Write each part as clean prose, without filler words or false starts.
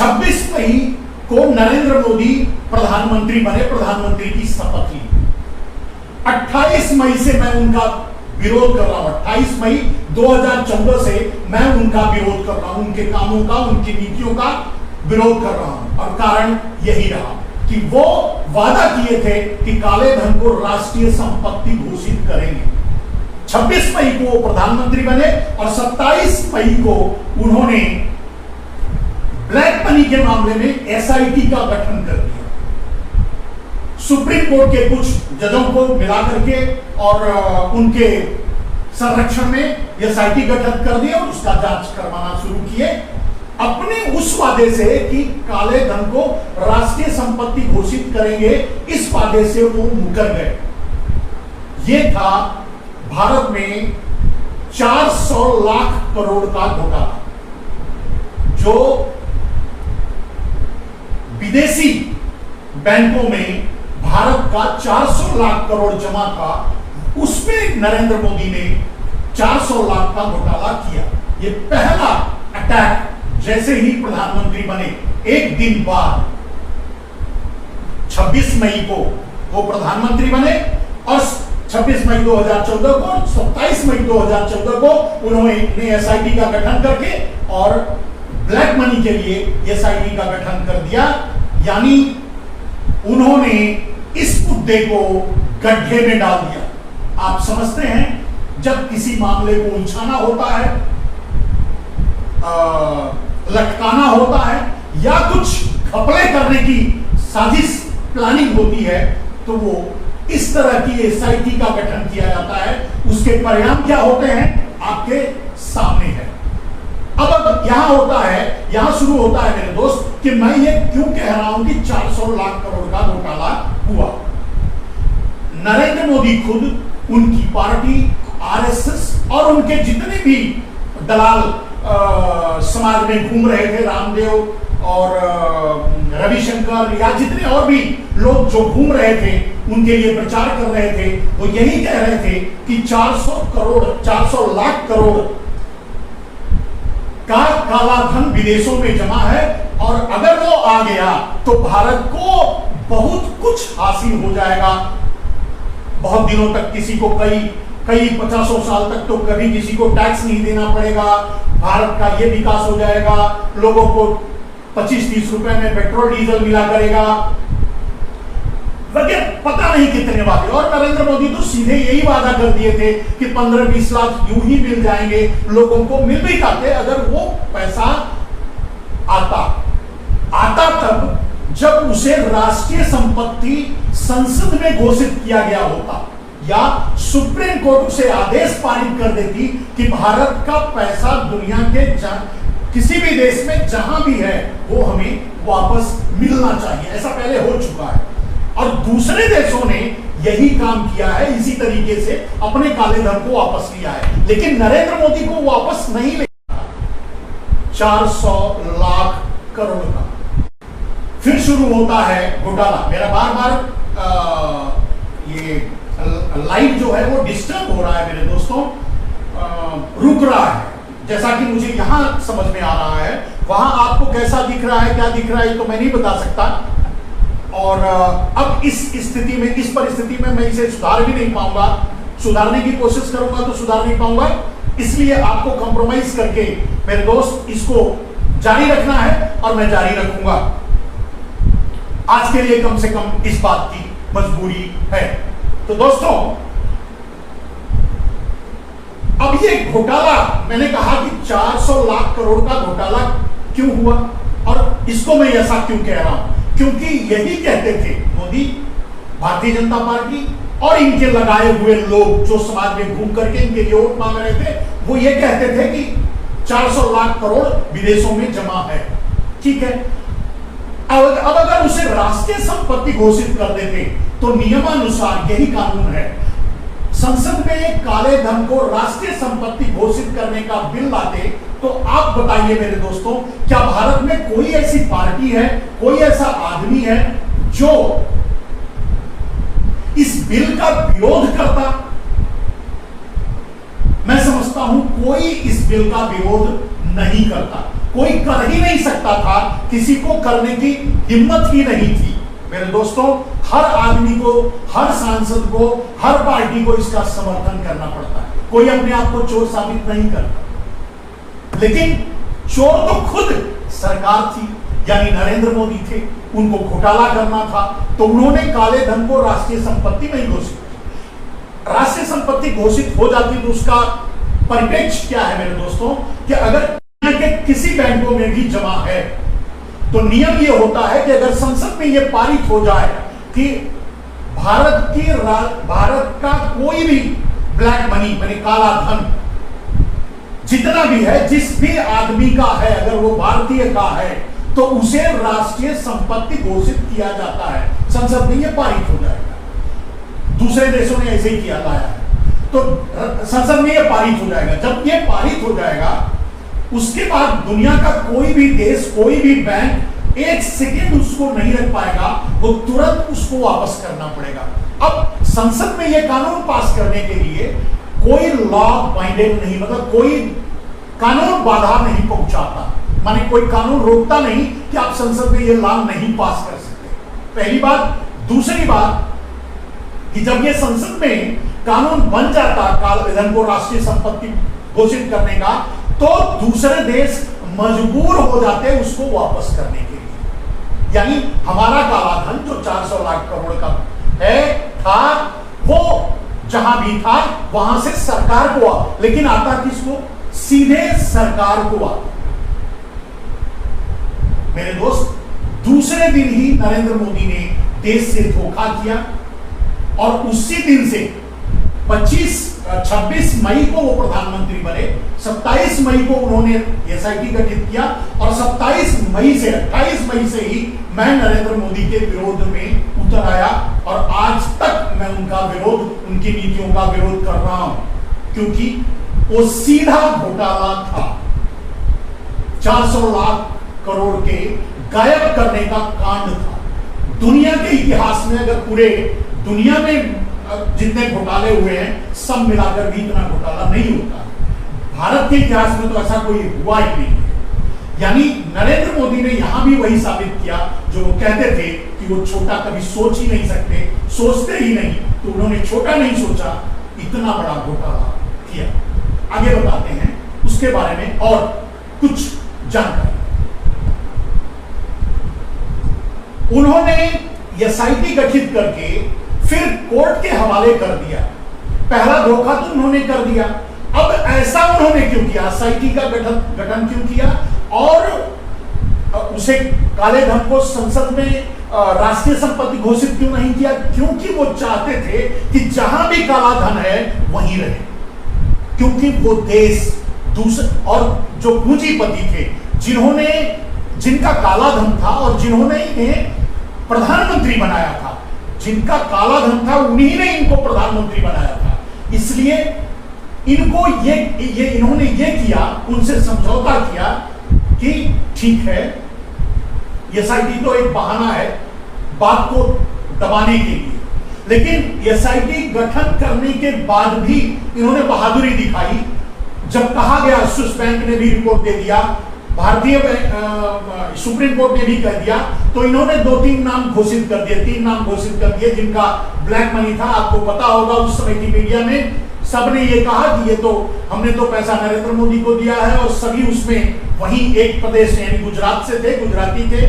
26 मई को नरेंद्र मोदी प्रधानमंत्री बने, प्रधानमंत्री की शपथ ली। 28 मई से मैं उनका विरोध कर रहा हूं, 28 मई 2014 से मैं उनका विरोध कर रहा हूं, उनके कामों का, उनकी नीतियों का विरोध कर रहा हूं। और कारण यही रहा कि वो वादा किए थे कि काले धन को राष्ट्रीय संपत्ति घोषित करेंगे। 26 मई को वो प्रधानमंत्री बने और 27 मई को उन्होंने ब्लैक मनी के मामले में एसआईटी का गठन कर दिया। सुप्रीम कोर्ट के कुछ जजों को मिलाकर के और उनके संरक्षण में एसआईटी गठन कर दिया और उसका जांच करवाना शुरू किए, अपने उस वादे से कि काले धन को राष्ट्रीय संपत्ति घोषित करेंगे, इस वादे से वो मुकर गए। ये था भारत में 400 लाख करोड़ का घोटाला, जो विदेशी बैंकों में भारत का 400 लाख करोड़ जमा था, उसमें नरेंद्र मोदी ने 400 लाख का घोटाला किया। ये पहला अटैक जैसे ही प्रधानमंत्री बने, एक दिन बाद 26 मई को वो प्रधानमंत्री बने और 26 मई 2014 को, 27 मई 2014 को उन्होंने एसआईटी का गठन करके और ब्लैक मनी के लिए एसआईटी का गठन कर दिया। यानी उन्होंने इस मुद्दे को गड्ढे में डाल दिया। आप समझते हैं, जब किसी मामले को उलझाना होता है, लटकाना होता है या कुछ घपले करने की साजिश प्लानिंग होती है, तो वो इस तरह की एसआईटी का गठन किया जाता है। उसके परिणाम क्या होते हैं आपके सामने है। अब यहां होता है, यहां शुरू होता है मेरे दोस्त, कि मैं ये क्यों कह रहा हूं कि 400 लाख करोड़ का घोटाला हुआ। नरेंद्र मोदी खुद, उनकी पार्टी आरएसएस और उनके जितने भी दलाल समाज में घूम रहे थे, रामदेव और रविशंकर या जितने और भी लोग जो घूम रहे थे, उनके लिए प्रचार कर रहे थे, वो यही कह रहे थे कि 400 लाख करोड़ का काला धन विदेशों में जमा है और अगर वो आ गया तो भारत को बहुत कुछ हासिल हो जाएगा। बहुत दिनों तक किसी को कई 50 साल तक तो कभी किसी को टैक्स नहीं देना पड़ेगा, भारत का ये विकास हो जाएगा, लोगों को 25-30 रुपए में पेट्रोल डीजल मिला करेगा, वगैरह पता नहीं कितने वादे। और नरेंद्र मोदी तो सीधे यही वादा कर दिए थे कि 15-20 लाख यूं ही मिल जाएंगे, लोगों को मिल भी जाते अगर वो पैसा आता तब जब उसे राष्ट्रीय संपत्ति संसद में घोषित किया गया होता या सुप्रीम कोर्ट उसे आदेश पारित कर देती कि भारत का पैसा दुनिया के किसी भी देश में जहां भी है वो हमें वापस मिलना चाहिए। ऐसा पहले हो चुका है और दूसरे देशों ने यही काम किया है, इसी तरीके से अपने काले धन को वापस लिया है, लेकिन नरेंद्र मोदी को वापस नहीं लिया। 400 लाख करोड़ का फिर शुरू होता है घोटाला। मेरा बार बार ये लाइव जो है वो डिस्टर्ब हो रहा है मेरे दोस्तों, रुक रहा है, जैसा कि मुझे यहां समझ में आ रहा है। वहां आपको कैसा दिख रहा है, क्या दिख रहा है, तो मैं नहीं बता सकता। और अब इस स्थिति में, इस परिस्थिति में मैं इसे सुधार भी नहीं पाऊंगा, सुधारने की कोशिश करूंगा तो सुधार नहीं पाऊंगा, इसलिए आपको कंप्रोमाइज करके मेरे दोस्त इसको जारी रखना है और मैं जारी रखूंगा। आज के लिए कम से कम इस बात की मजबूरी है। तो दोस्तों, अब ये घोटाला, मैंने कहा कि 400 लाख करोड़ का घोटाला क्यों हुआ और इसको मैं ऐसा क्यों कह रहा हूं, क्योंकि यही कहते थे मोदी, भारतीय जनता पार्टी और इनके लगाए हुए लोग जो समाज में घूम करके इनके लिए वोट मांग रहे थे, वो ये कहते थे कि 400 लाख करोड़ विदेशों में जमा है। ठीक है, अब अगर उसे राष्ट्रीय संपत्ति घोषित कर देते तो नियमानुसार यही कानून है, संसद में काले धन को राष्ट्रीय संपत्ति घोषित करने का बिल लाते, तो आप बताइए मेरे दोस्तों, क्या भारत में कोई ऐसी पार्टी है, कोई ऐसा आदमी है जो इस बिल का विरोध करता? मैं समझता हूं कोई इस बिल का विरोध नहीं करता, कोई कर ही नहीं सकता था किसी को करने की हिम्मत ही नहीं थी। मेरे दोस्तों, हर आदमी को, हर सांसद को, हर पार्टी को इसका समर्थन करना पड़ता है। कोई अपने आप को चोर साबित नहीं करता, लेकिन चोर तो खुद सरकार थी, यानी नरेंद्र मोदी थे। उनको घोटाला करना था, तो उन्होंने काले धन को राष्ट्रीय संपत्ति नहीं घोषित की। राष्ट्रीय संपत्ति घोषित हो जाती तो उसका परिप्रेक्ष्य क्या है मेरे दोस्तों, कि अगर दुनिया के किसी बैंकों में भी जमा है तो नियम यह होता है कि अगर संसद में यह पारित हो जाए कि भारत का कोई भी ब्लैक मनी यानी काला धन जितना भी है, जिस भी आदमी का है, अगर वो भारतीय का है, तो उसे राष्ट्रीय संपत्ति घोषित किया जाता है। संसद में यह पारित हो जाएगा। दूसरे देशों ने ऐसे ही किया लाया है, तो संसद में यह पारित हो जाएगा। जब यह पारित हो जाएगा, उसके बाद दुनिया का कोई भी देश, कोई भी बैंक एक सेकेंड उसको नहीं रख पाएगा, वो तुरंत उसको वापस करना पड़ेगा। अब संसद में यह कानून पास करने के लिए कोई लॉ बाइंडेड नहीं, मतलब कोई कानून बाधा नहीं पहुंचाता, माने कोई कानून रोकता नहीं कि आप संसद में यह लॉ नहीं पास कर सकते। पहली बात। दूसरी बात कि जब यह संसद में कानून बन जाता काले धन को राष्ट्रीय संपत्ति घोषित करने का, तो दूसरे देश मजबूर हो जाते उसको वापस करने के लिए। यानी हमारा काला धन जो 400 लाख करोड़ का था, वो जहां भी था वहां से सरकार को लेकिन आता किसको? सीधे सरकार को आता। मेरे दोस्त, दूसरे दिन ही नरेंद्र मोदी ने देश से धोखा किया और उसी दिन से 26 मई को वो प्रधानमंत्री बने। 27 मई को उन्होंने एसआईटी गठित किया और 27 मई से 28 मई से ही मैं नरेंद्र मोदी के विरोध में उतर आया और आज तक मैं उनका विरोध, उनकी नीतियों का विरोध कर रहा हूं, क्योंकि वो सीधा घोटाला था। 400 लाख करोड़ के गायब करने का कांड था। दुनिया के इतिहास में, अगर पूरे दुनिया में जितने घोटाले हुए हैं सब मिलाकर भी इतना घोटाला नहीं होता। भारत के इतिहास में तो ऐसा कोई हुआ ही नहीं है। यानी नरेंद्र मोदी ने यहां भी वही साबित किया जो वो कहते थे कि वो छोटा कभी सोच ही नहीं सकते, सोचते ही नहीं, तो उन्होंने छोटा नहीं सोचा, इतना बड़ा घोटाला किया। आगे बताते हैं उसके बारे में और कुछ जानकारी। उन्होंने एसआईटी गठित करके फिर कोर्ट के हवाले कर दिया। पहला धोखा तो उन्होंने कर दिया, अब ऐसा उन्होंने क्यों किया? एसआईटी का गठन क्यों किया और उसे काले धन को संसद में राष्ट्रीय संपत्ति घोषित क्यों नहीं किया? क्योंकि वो चाहते थे कि जहां भी काला धन है वहीं रहे, क्योंकि वो देश दूसरे और जो पूंजीपति थे जिनका काला धन था और जिन्होंने इन्हें प्रधानमंत्री बनाया था, जिनका काला धन था उन्हीं ने इनको प्रधानमंत्री बनाया था। इसलिए इनको इन्होंने ये किया, उनसे समझौता किया कि ठीक है, एसआईटी तो एक बहाना है बात को दबाने के लिए, लेकिन एसआईटी गठन करने के बाद भी इन्होंने बहादुरी दिखाई। जब कहा गया, स्विस बैंक ने भी रिपोर्ट दे दिया, भारतीय सुप्रीम कोर्ट ने भी कह दिया, तो इन्होंने 2-3 नाम घोषित कर दिए, 3 नाम घोषित कर दिए जिनका ब्लैक मनी था। आपको पता होगा उस समय की मीडिया में सबने ये कहा कि ये तो हमने तो पैसा नरेंद्र मोदी को दिया है, और सभी उसमें वही एक प्रदेश यानी गुजरात से थे, गुजराती थे,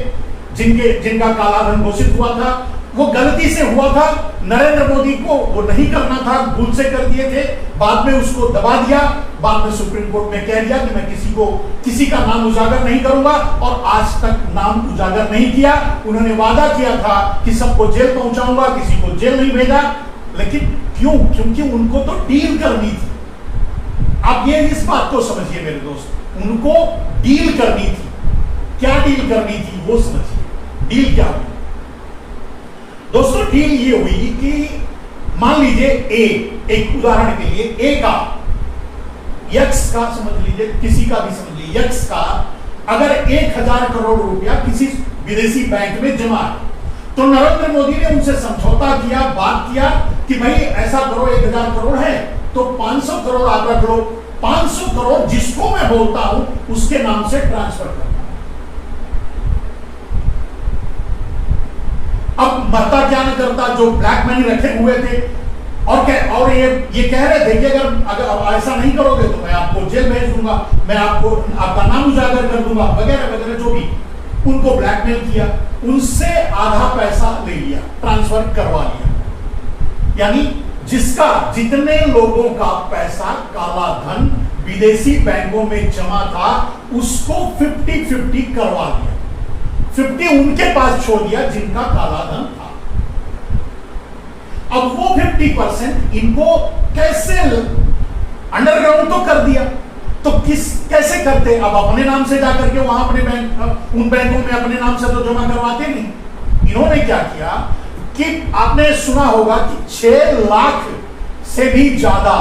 जिनका काला धन घोषित हुआ था। वो गलती से हुआ था, नरेंद्र मोदी को वो नहीं करना था, भूल से कर दिए थे, बाद में उसको दबा दिया, बाद में सुप्रीम कोर्ट ने कह दिया कि मैं किसी का नाम उजागर नहीं करूंगा, और आज तक नाम उजागर नहीं किया। उन्होंने वादा किया था कि सबको जेल पहुंचाऊंगा, किसी को जेल नहीं भेजा, लेकिन क्यों? क्योंकि उनको तो डील करनी थी। आप ये इस बात को समझिए मेरे दोस्त, उनको डील करनी थी। क्या डील करनी थी वो समझिए। डील क्या हुई दोस्तों? डील ये हुई कि मान लीजिए एक उदाहरण के लिए ए का, यक्स का समझ लीजिए, किसी का भी समझ लीजिए, यक्स का अगर 1000 करोड़ रुपया किसी विदेशी बैंक में जमा है, तो नरेंद्र मोदी ने उनसे समझौता किया, बात किया कि भाई ऐसा करो, 1000 करोड़ है तो 500 करोड़ आप रख लो, 500 करोड़ जिसको मैं बोलता हूं उसके नाम से ट्रांसफर करना। का जो ब्लैक मनी रखे हुए थे, और ये कह रहे थे कि अगर ऐसा नहीं करोगे तो मैं आपको जेल भेज दूंगा, मैं आपको आपका नाम उजागर कर दूंगा, वगैरह वगैरह, जो भी उनको ब्लैकमेल किया, उनसे आधा पैसा ले लिया, ट्रांसफर करवा लिया। यानी जिसका जितने लोगों का पैसा काला धन विदेशी बैंकों में जमा था उसको 50-50 करवा लिया, 50 उनके पास छोड़ दिया जिनका काला धन था। अब वो 50% इनको कैसे अंडरग्राउंड तो कर दिया, तो कैसे करते? अब अपने नाम से जाकर के वहां अपने बैंक, उन बैंकों में अपने नाम से तो जमा करवाते नहीं। इन्होंने क्या किया कि आपने सुना होगा कि 6 लाख से भी ज्यादा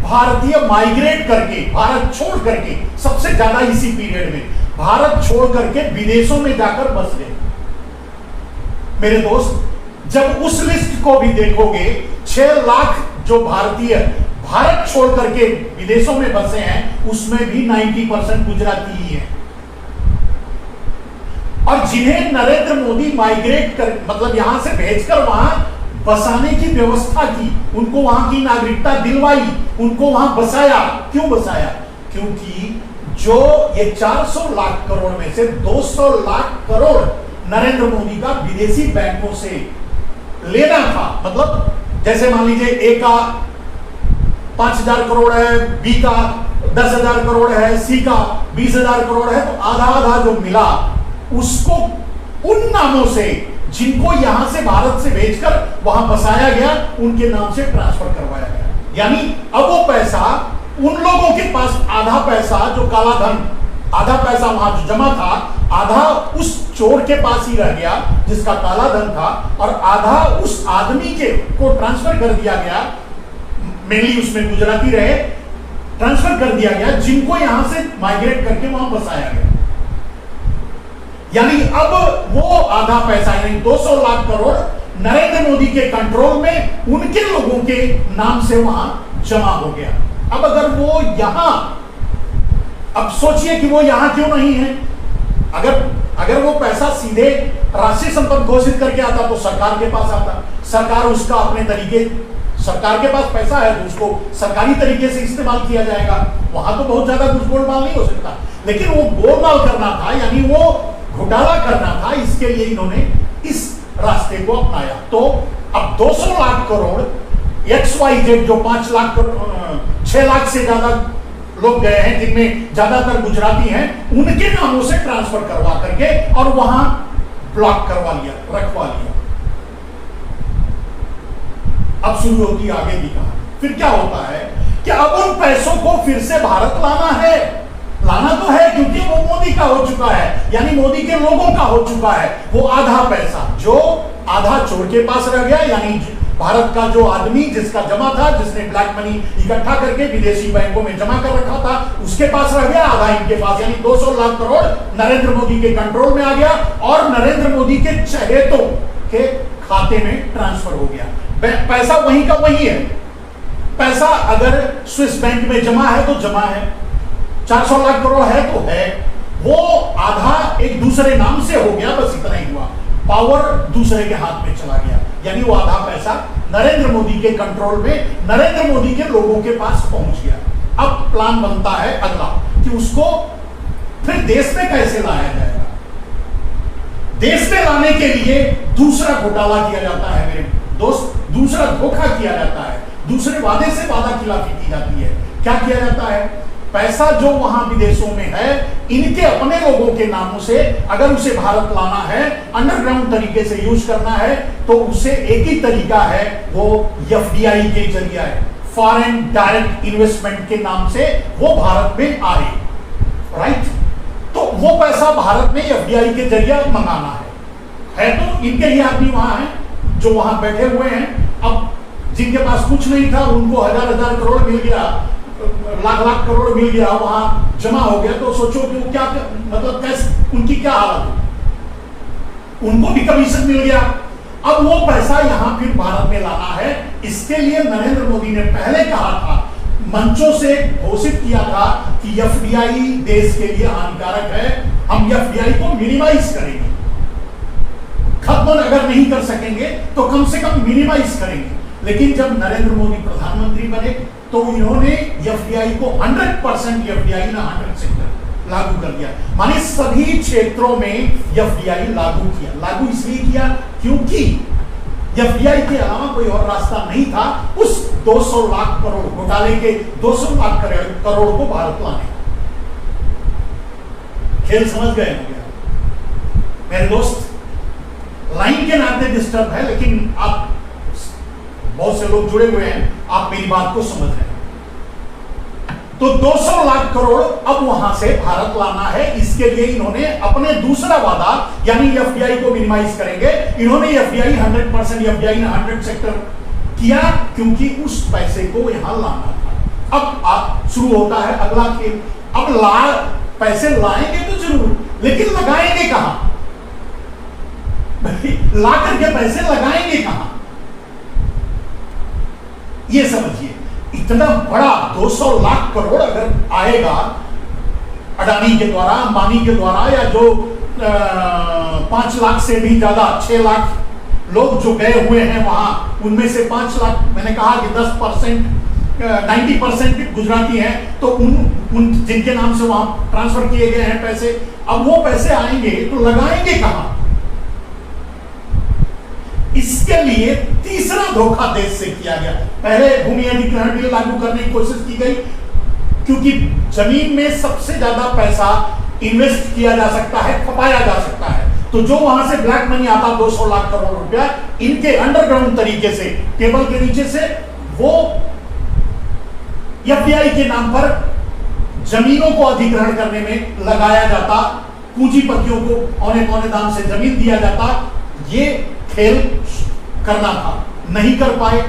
भारतीय माइग्रेट करके, भारत छोड़ करके, सबसे ज्यादा इसी पीरियड में भारत छोड़ करके विदेशों में जाकर बस गए। मेरे दोस्त, जब उस लिस्ट को भी देखोगे, 6 लाख जो भारतीय भारत छोड़ करके विदेशों में बसे हैं, उसमें भी 90% गुजराती ही है। और जिन्हें नरेंद्र मोदी माइग्रेट कर, मतलब यहां से भेजकर वहां बसाने की व्यवस्था की, उनको वहां की नागरिकता दिलवाई, उनको वहां बसाया। क्यों बसाया? क्योंकि जो ये 400 लाख करोड़ में से 200 लाख करोड़ नरेंद्र मोदी का विदेशी बैंकों से लेना था। मतलब जैसे मान लीजिए ए का 5,000 करोड़ है, बी का 10,000 करोड़ है, सी का 20,000 करोड़ है, तो आधा आधा जो मिला उसको उन नामों से जिनको यहां से भारत से भेजकर वहां बसाया गया, उनके नाम से ट्रांसफर करवाया गया। यानी अब वो पैसा उन लोगों के पास, आधा पैसा जो काला धन, आधा पैसा वहां जो जमा था, आधा उस चोर के पास ही रह गया जिसका काला धन था, और आधा उस आदमी के को ट्रांसफर कर दिया गया, मेनली उसमें गुजराती रहे, ट्रांसफर कर दिया गया जिनको यहां से माइग्रेट करके वहां बसाया गया। यानी अब वो आधा पैसा, यानी 200 लाख करोड़ नरेंद्र मोदी के कंट्रोल में उनके लोगों के नाम से वहां जमा हो गया। अब अगर वो यहां, अब सोचिए कि वो यहां क्यों नहीं है। अगर वो पैसा सीधे राष्ट्रीय संपत्ति घोषित करके आता तो सरकार के पास आता, सरकार उसका अपने तरीके, सरकार के पास पैसा है तो उसको सरकारी तरीके से इस्तेमाल किया जाएगा, वहां तो बहुत ज्यादा कुछ गोलमाल नहीं हो सकता। लेकिन वो गोलमाल करना था, यानी वो घोटाला करना था, इसके लिए इन्होंने इस रास्ते को अपनाया। तो अब 200 लाख करोड़ XYZ जो 5 लाख 6 लाख से ज्यादा लोग गए हैं, जिनमें ज्यादातर गुजराती हैं, उनके नामों से ट्रांसफर करवा करके और वहां ब्लॉक करवा लिया, रखवा लिया। अब शुरू होती आगे भी कहा, फिर क्या होता है कि अब उन पैसों को फिर से भारत लाना है, लाना तो है क्योंकि वो मोदी का हो चुका है, यानी मोदी के लोगों का हो चुका है। वो आधा पैसा जो आधा चोर के पास रह गया, यानी भारत का जो आदमी जिसका जमा था, जिसने ब्लैक मनी इकट्ठा करके विदेशी बैंकों में जमा कर रखा था, उसके पास रह गया, आधा इनके पास, यानी 200 लाख करोड़ नरेंद्र मोदी के कंट्रोल में आ गया और नरेंद्र मोदी के चहेतों के खाते में ट्रांसफर हो गया। पैसा वहीं का वहीं है। पैसा अगर स्विस बैंक में जमा है तो जमा है, 400 लाख करोड़ है तो है, वो आधा एक दूसरे नाम से हो गया, बस इतना ही हुआ। पावर दूसरे के हाथ में चला गया, यानी वो आधा पैसा नरेंद्र मोदी के कंट्रोल में, नरेंद्र मोदी के लोगों के पास पहुंच गया। अब प्लान बनता है अगला कि उसको फिर देश में कैसे लाया जाएगा। देश में लाने के लिए दूसरा घोटाला किया जाता है मेरे दोस्त, दूसरा धोखा किया जाता है, दूसरे वादे से वादा खिलाफी की जाती है। क्या किया जाता है? पैसा जो वहां विदेशों में है, इनके अपने लोगों के नामों से अगर उसे भारत लाना है, अंडरग्राउंड तरीके से यूज करना है, तो उसे एक ही तरीका है, वो FDI के जरिए है, फॉरेन डायरेक्ट इन्वेस्टमेंट के नाम से वो भारत में आए, राइट? तो वो पैसा भारत में FDI के जरिए मंगाना है तो इनके ही आदमी वहां है जो वहां बैठे हुए हैं। अब जिनके पास कुछ नहीं था उनको हजार करोड़ मिल गया, लाख करोड़ मिल गया, वहां जमा हो गया, तो सोचो कि वो क्या, मतलब कैसे, उनकी क्या हालत हो, उनको भी कमीशन मिल गया। अब वो पैसा यहां फिर भारत में लाना है, इसके लिए नरेंद्र मोदी ने पहले कहा था, मंचों से घोषित किया था कि FDI देश के लिए हानिकारक है, हम FDI को मिनिमाइज करेंगे, खत्म संबोधन अगर नहीं कर सकेंगे तो कम से कम मिनिमाइज करेंगे। लेकिन जब नरेंद्र मोदी प्रधानमंत्री बने तो इन्होंने एफडीआई को 100% एफडीआई ना 100 सेक्टर लागू कर दिया, माने सभी क्षेत्रों में एफडीआई लागू किया। लागू इसलिए किया क्योंकि एफडीआई के अलावा कोई और रास्ता नहीं था उस 200 लाख करोड़ घोटाले के 200 लाख करोड़ को भारत लाने। खेल समझ गए होंगे मेरे दोस्त। लाइन के नाते डिस्टर्ब है, लेकिन आप बहुत से लोग जुड़े हुए हैं, आप मेरी बात को समझ रहे हैं। तो 200 लाख करोड़ अब वहां से भारत लाना है। इसके लिए इन्होंने अपने दूसरा वादा यानी एफडीआई को मिनिमाइज करेंगे, इन्होंने एफडीआई 100% एफडीआई 100 सेक्टर किया क्योंकि उस पैसे को यहां लाना था। अब आप शुरू होता है अगला खेल। अब पैसे लाएंगे तो जरूर, लेकिन लगाएंगे कहां? ला करके पैसे लगाएंगे कहां? ये समझिए, इतना बड़ा 200 लाख करोड़ अगर आएगा अडानी के द्वारा, अंबानी के द्वारा, या जो 5 लाख से भी ज्यादा 6 लाख लोग जो गए हुए हैं वहां, उनमें से 5 लाख, मैंने कहा कि 10% 90% गुजराती हैं, तो उन जिनके नाम से वहां ट्रांसफर किए गए हैं पैसे, अब वो पैसे आएंगे तो लगाएंगे कहां? इसके लिए तीसरा धोखा देश से किया गया। पहले भूमि अधिग्रहण बिल लागू करने की कोशिश की गई क्योंकि जमीन में सबसे ज्यादा पैसा इन्वेस्ट किया जा सकता है, खपाया जा सकता है। तो जो वहां से ब्लैक मनी आता 200 लाख करोड़ रुपया, इनके अंडरग्राउंड तरीके से टेबल के नीचे से वो एफडीआई के नाम पर जमीनों को अधिग्रहण करने में लगाया जाता, पूंजीपतियों को औने पौने दाम से जमीन दिया जाता। ये खेल करना था, नहीं कर पाए।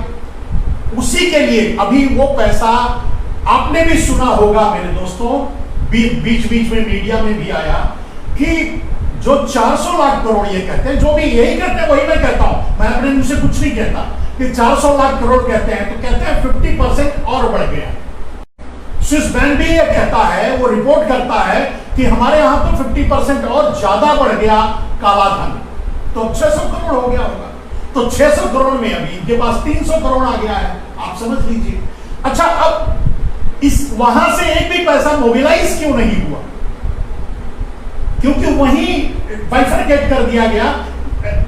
उसी के लिए अभी वो पैसा आपने भी सुना होगा मेरे दोस्तों, बीच बीच में मीडिया में भी आया कि जो 400 लाख करोड़ ये कहते हैं, जो भी यही कहते हैं वही मैं कहता हूं, मैं अपने मुंह से कुछ नहीं कहता, कि 400 लाख करोड़ कहते हैं तो कहते हैं 50% और बढ़ गया। स्विस बैंक भी ये कहता है, वो रिपोर्ट करता है कि हमारे यहां तो 50% और ज्यादा बढ़ गया काला धन, तो 600 करोड़ हो गया होगा। तो 600 करोड़ में अभी इनके पास 300 करोड़ आ गया है, आप समझ लीजिए। अच्छा, अब इस वहां से एक भी पैसा मोबिलाइज क्यों नहीं हुआ? क्योंकि वहीं बाइफरकेट कर दिया गया।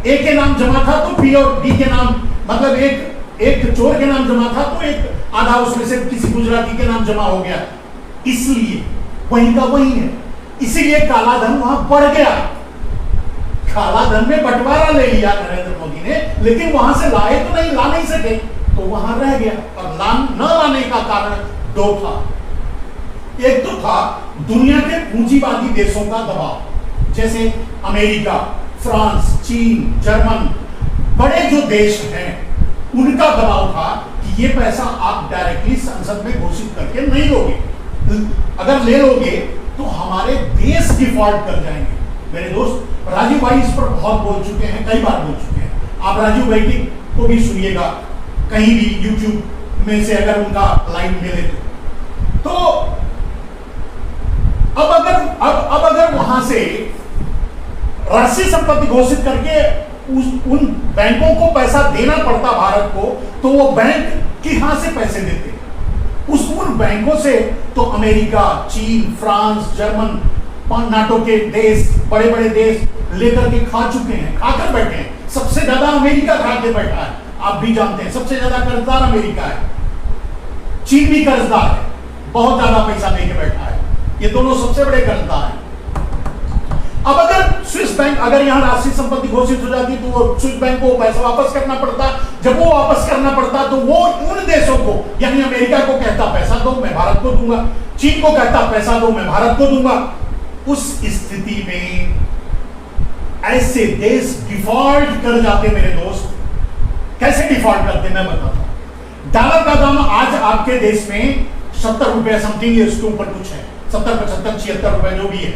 ए के नाम जमा था तो बी और डी के नाम, मतलब एक चोर के नाम जमा था तो एक आधा उसमें से किसी गुजराती के नाम जमा हो गया, इसलिए वहीं का वहीं है। इसीलिए काला धन वहां बढ़ गया। काला धन में बंटवारा ले लिया नरेंद्र मोदी ने, लेकिन वहां से लाए तो नहीं, ला नहीं सके, तो वहां रह गया। और न लाने का कारण 2 था। एक तो था दुनिया के पूंजीवादी देशों का दबाव, जैसे अमेरिका, फ्रांस, चीन, जर्मन, बड़े जो देश हैं उनका दबाव था कि ये पैसा आप डायरेक्टली संसद में घोषित करके नहीं लोगे, अगर ले लोगे तो हमारे देश डिफॉल्ट कर जाएंगे। मेरे दोस्त राजीव भाई इस पर बहुत बोल चुके हैं, कई बार बोल चुके हैं। आप राजीव भाई को भी सुनिएगा कहीं भी यूट्यूब में से अगर उनका लाइन मिले तो अब अगर वहां से राष्ट्रीय संपत्ति घोषित करके उन बैंकों को पैसा देना पड़ता भारत को, तो वो बैंक कहां से पैसे देते? उन बैंकों से तो अमेरिका, चीन, फ्रांस, जर्मन, नाटो के देश, बड़े बड़े देश लेकर के खा चुके हैं, खाकर बैठे हैं। सबसे ज्यादा अमेरिका खा के बैठा है, आप भी जानते हैं। सबसे ज्यादा कर्जदार अमेरिका है, चीन भी कर्जदार है, बहुत ज्यादा पैसा लेके बैठा है। ये दोनों सबसे बड़े कर्जदार हैं। अब अगर स्विस बैंक, अगर यहां राष्ट्रीय संपत्ति घोषित हो जाती तो वो स्विस बैंक को पैसा वापस करना पड़ता। जब वो वापस करना पड़ता तो वो उन देशों को, यानी अमेरिका को कहता पैसा दो मैं भारत को दूंगा, चीन को कहता पैसा दो मैं भारत को दूंगा। उस स्थिति में ऐसे देश डिफॉल्ट कर जाते मेरे दोस्त। कैसे डिफॉल्ट करते मैं बताता हूं। डॉलर का दाम आज आपके देश में 70 रुपए समथिंग, इसके ऊपर कुछ है, 70, 75, 76 रुपए जो भी है,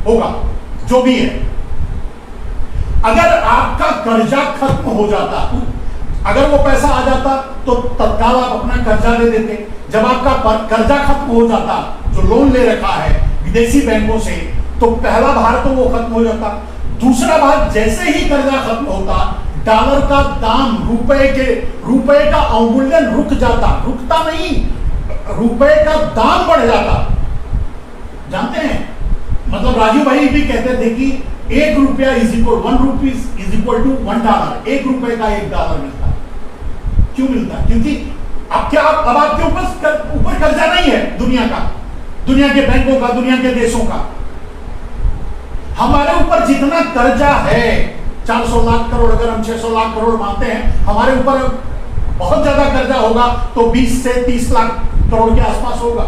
होगा जो भी है। अगर आपका कर्जा खत्म हो जाता, अगर वो पैसा आ जाता तो तत्काल आप अपना कर्जा दे देते। जब आपका कर्जा खत्म हो जाता, जो लोन ले रखा है विदेशी बैंकों से, तो पहला भार तो वो खत्म हो जाता। दूसरा बात, जैसे ही कर्जा खत्म होता, डॉलर का दाम रुपए का अवमूल्यन रुकता नहीं, रुपए का दाम बढ़ जाता। जानते हैं, मतलब राजू भाई भी कहते थे कि 1 रुपया is equal 1 rupees is equal to $1। 1 रुपए का $1 मिलता। क्यों मिलता? क्योंकि अब आपके ऊपर कर्जा नहीं है दुनिया का, दुनिया के बैंकों का, दुनिया के देशों का। हमारे ऊपर जितना कर्जा है, 400 लाख करोड़, अगर हम 600 लाख करोड़ मानते हैं, हमारे ऊपर बहुत ज्यादा कर्जा होगा तो 20 से 30 लाख करोड़ के आसपास होगा।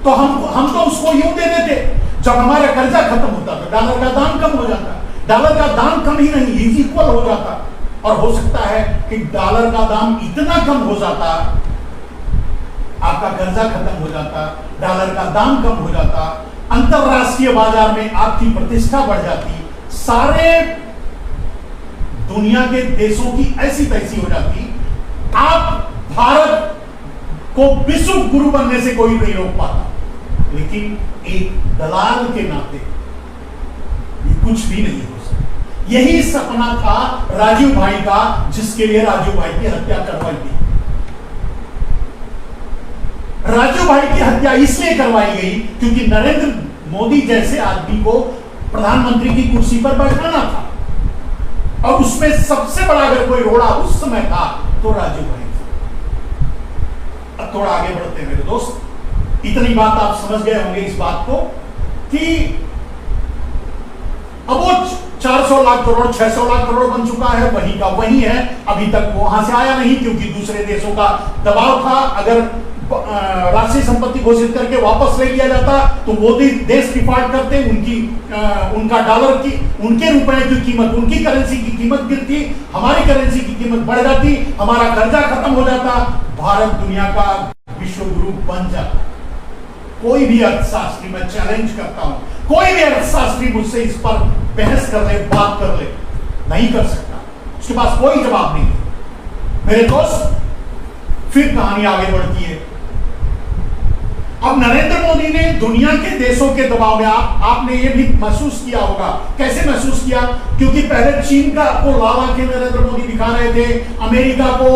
तो हम तो उसको यूं दे देते। जब हमारा कर्जा खत्म होता तो डॉलर का दाम कम हो जाता। डॉलर का दाम कम ही नहीं, इज इक्वल हो जाता। और हो सकता है कि डॉलर का दाम इतना कम हो जाता, आपका कर्जा खत्म हो जाता, डॉलर का दाम कम हो जाता, अंतरराष्ट्रीय बाजार में आपकी प्रतिष्ठा बढ़ जाती, सारे दुनिया के देशों की ऐसी तैसी हो जाती, आप भारत को विश्व गुरु बनने से कोई नहीं रोक पाता। लेकिन एक दलाल के नाते ये कुछ भी नहीं हो सकता। यही सपना था राजीव भाई का, जिसके लिए राजीव भाई की हत्या करवाई गई। राजीव भाई की हत्या इसलिए करवाई गई क्योंकि नरेंद्र मोदी जैसे आदमी को प्रधानमंत्री की कुर्सी पर बैठाना था, और उसमें सबसे बड़ा अगर कोई रोड़ा उस समय था तो राजीव भाई था। अब थोड़ा आगे बढ़ते हैं मेरे दोस्त। इतनी बात आप समझ गए होंगे इस बात को कि अब वो 400 लाख करोड़ 600 लाख करोड़ बन चुका है, वही का वही है, अभी तक वो वहां से आया नहीं क्योंकि दूसरे देशों का दबाव था। अगर राष्ट्रीय संपत्ति घोषित करके वापस ले लिया जाता तो वो देश डिफॉल्ट करते, उनका डॉलर की, उनके रुपए की कीमत, उनकी करेंसी की कीमत गिरती, हमारी करेंसी की कीमत बढ़ जाती, हमारा कर्जा खत्म हो जाता, भारत दुनिया का विश्व गुरु बन जाता। कोई भी अर्थशास्त्री, मैं चैलेंज करता हूं, कोई भी अर्थशास्त्री मुझसे इस पर बहस कर ले, बात कर ले, नहीं कर सकता, उसके पास कोई जवाब नहीं है। मेरे दोस्त, फिर कहानी आगे बढ़ती है। अब नरेंद्र मोदी ने दुनिया के देशों के दबाव में, आपने ये भी महसूस किया होगा। कैसे महसूस किया? क्योंकि पहले चीन को लाला के नरेंद्र मोदी दिखा रहे थे, अमेरिका को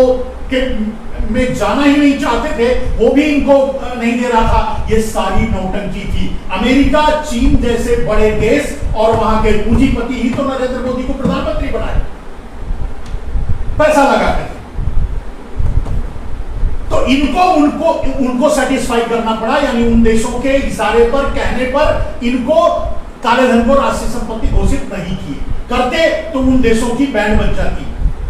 में जाना ही नहीं चाहते थे, वो भी इनको नहीं दे रहा था। ये सारी नौटंकी थी। अमेरिका, चीन जैसे बड़े देश और वहां के पूंजीपति ही तो नरेंद्र मोदी को प्रधानमंत्री बनाए, पैसा लगा कर। तो उनको सेटिस्फाई करना पड़ा, यानी उन देशों के इशारे पर, कहने पर इनको काले धन को राष्ट्रीय संपत्ति घोषित नहीं किए। करते तो उन देशों की बैंड बच जाती।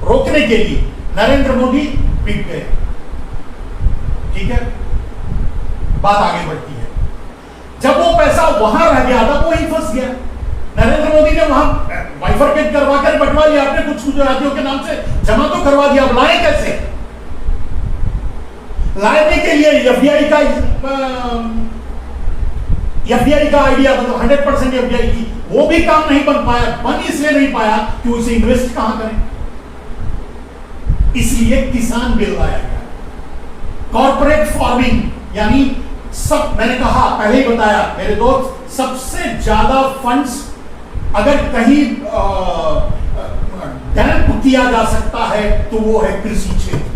रोकने के लिए नरेंद्र मोदी पिट गए। ठीक है, बात आगे बढ़ती है। जब वो पैसा वहां रह गया था, वो ही फंस गया। नरेंद्र मोदी ने वहां बाइफरकेट करवा कर बंटवा लिया, आपने कुछ गुजरातियों के नाम से जमा तो करवा दिया। अब लाए कैसे? लाने के लिए एफडीआई का आइडिया, मतलब 100% एफडीआई की, वो भी काम नहीं बन पाया। बन इसलिए नहीं पाया कि उसे इन्वेस्ट कहां करें, इसलिए किसान बिल लाया गया। कॉर्पोरेट फार्मिंग, यानी सब, मैंने कहा पहले ही बताया मेरे दोस्त, सबसे ज्यादा फंड्स अगर कहीं डंप किया जा सकता है तो वो है कृषि क्षेत्र।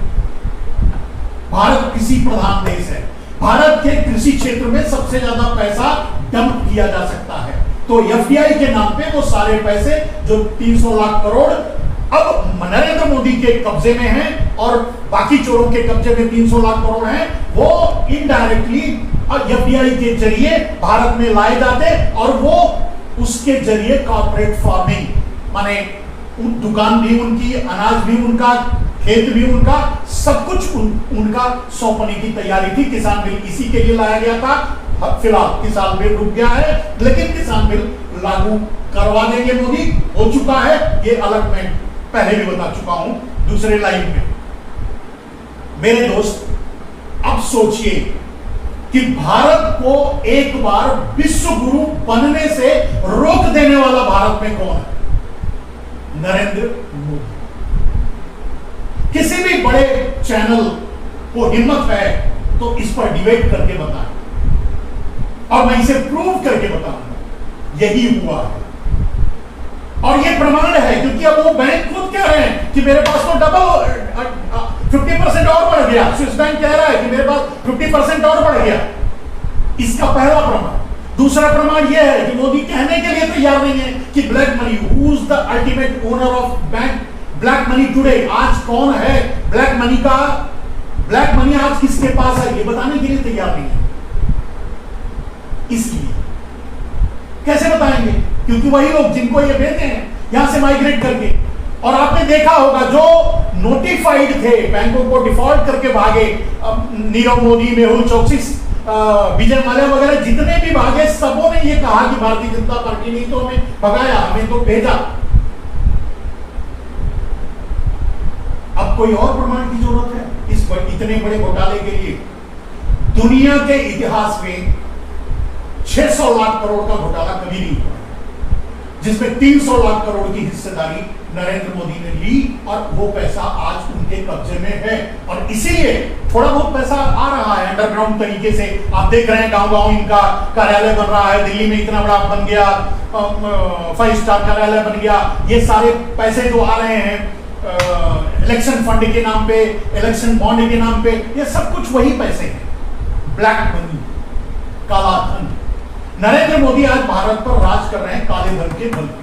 भारत कृषि प्रधान देश है। भारत के कृषि क्षेत्र में सबसे ज्यादा पैसा डंप किया जा सकता है। तो एफडीआई के नाम पे वो सारे पैसे जो 300 लाख करोड़ अब नरेंद्र मोदी के कब्जे में हैं और बाकी चोरों के कब्जे में 300 लाख करोड़ हैं, वो इनडायरेक्टली एफडीआई के जरिए भारत में लाए जाते और वो उसके जरिए कॉर्पोरेट फार्मिंग, माने दुकान भी उनकी, अनाज भी उनका, खेत भी उनका, सब कुछ उनका सौंपने की तैयारी थी। किसान बिल इसी के लिए लाया गया था। फिलहाल किसान बिल रुक गया है, लेकिन किसान बिल लागू करवा देंगे मोदी, हो चुका है, ये अलग मैं पहले भी बता चुका हूं दूसरे लाइन में। मेरे दोस्त, अब सोचिए कि भारत को एक बार विश्व गुरु बनने से रोक देने वाला भारत में कौन है? नरेंद्र मोदी। किसी भी बड़े चैनल को हिम्मत है तो इस पर डिबेट करके बताएं और मैं इसे प्रूव करके बताऊंगा। यही हुआ है। क्योंकि अब वो बैंक खुद कह रहे हैं कि मेरे पास तो डबल 50% और बढ़ गया। स्विस बैंक कह रहा है कि मेरे पास 50% और बढ़ गया। इसका पहला प्रमाण। दूसरा प्रमाण यह है कि मोदी कहने के लिए तैयार नहीं है कि black money, who is the ultimate owner of bank black money today, आज कौन है ब्लैक मनी का, ब्लैक मनी आज किसके पास है, ये बताने के लिए तैयार नहीं है। इसलिए कैसे बताएंगे? क्योंकि वही लोग जिनको ये भेजते हैं यहां से माइग्रेट करके, और आपने देखा होगा जो नोटिफाइड थे बैंकों को डिफॉल्ट करके भागे, नीरव मोदी, मेहुल चोकसी, विजय माल्या वगैरह जितने भी भागे, सबों ने ये कहा कि भारतीय जनता पार्टी ने तो हमें भगाया, हमें तो भेजा। अब कोई और प्रमाण की जरूरत है इस इतने बड़े घोटाले के लिए? दुनिया के इतिहास में 600 लाख करोड़ का घोटाला कभी नहीं हुआ, जिसमें 300 लाख करोड़ की हिस्सेदारी नरेंद्र मोदी ने ली, और वो पैसा आज उनके कब्जे में है। और इसीलिए थोड़ा बहुत पैसा आ रहा है अंडरग्राउंड तरीके से। आप देख रहे हैं गांव-गांव इनका कार्यालय बन रहा है, दिल्ली में इतना बड़ा बन गया, 5 स्टार कार्यालय बन गया। ये सारे पैसे जो आ रहे हैं इलेक्शन फंड के नाम पे, इलेक्शन बॉन्ड के नाम पे, ये सब कुछ वही पैसे हैं, ब्लैक मनी, काला धन। नरेंद्र मोदी आज भारत पर राज कर रहे हैं काले धन के बल पे।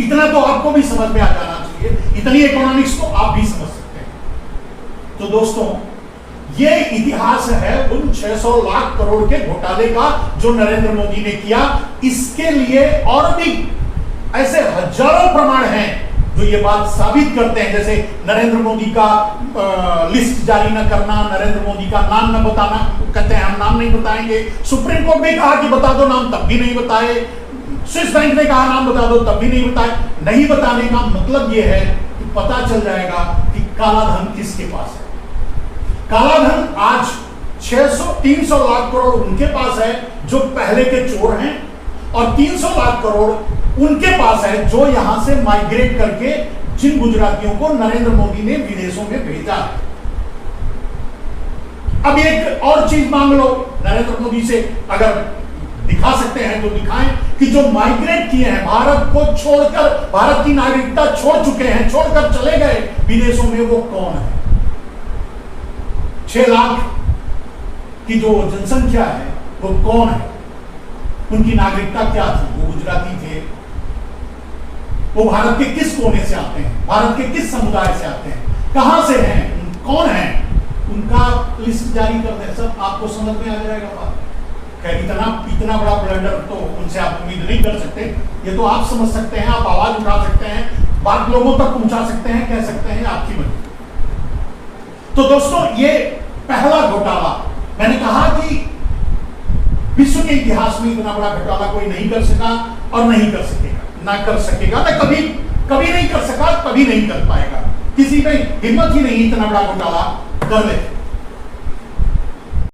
इतना तो आपको भी समझ में आ जाना चाहिए, इतनी इकोनॉमिक्स को आप भी समझ सकते हैं। तो दोस्तों, ये इतिहास है उन 600 लाख करोड़ के घोटाले का जो नरेंद्र मोदी ने किया। इसके लिए और भी ऐसे हजारों प्रमाण हैं जो ये बात साबित करते हैं, जैसे नरेंद्र मोदी का लिस्ट जारी न करना, नरेंद्र मोदी का नाम न बताना, कहते हैं हम नाम नहीं बताएंगे। सुप्रीम कोर्ट ने कहा कि बता दो नाम, तब भी नहीं बताए। स्विस बैंक ने कहा नाम बता दो, तब भी नहीं बताए। नहीं बताने का मतलब यह है कि पता चल जाएगा कि काला धन किसके पास है। काला धन आज 300 लाख करोड़ उनके पास है जो पहले के चोर हैं, और 300 लाख करोड़ उनके पास है जो यहां से माइग्रेट करके जिन गुजरातियों को नरेंद्र मोदी ने विदेशों में भेजा है। अब एक और चीज मांग लो नरेंद्र मोदी से, अगर दिखा सकते हैं तो दिखाएं कि जो माइग्रेट किए हैं, भारत को छोड़कर, भारत की नागरिकता छोड़ चुके हैं, छोड़कर चले गए विदेशों में, वो कौन है? 6 लाख की जो जनसंख्या है वो कौन है? उनकी नागरिकता क्या थी? वो गुजराती थे। वो भारत के किस कोने से आते हैं? भारत के किस समुदाय से आते हैं? कहां से हैं? कौन है? उनका लिस्ट जारी कर दें, सब आपको समझ में आ जाएगा बात। इतना बड़ा ब्लंडर तो उनसे आप उम्मीद नहीं कर सकते। ये तो आप समझ सकते हैं, आप आवाज उठा सकते हैं, बात लोगों तक पहुंचा सकते हैं, कह सकते हैं, आपकी मर्जी। तो दोस्तों, ये पहला घोटाला, मैंने कहा कि विश्व के इतिहास में इतना बड़ा घोटाला कोई नहीं कर सका और नहीं कर सकेगा, ना कर सकेगा, ना कभी नहीं कर सका, कभी नहीं कर पाएगा। किसी में हिम्मत ही नहीं इतना बड़ा घोटाला कर ले।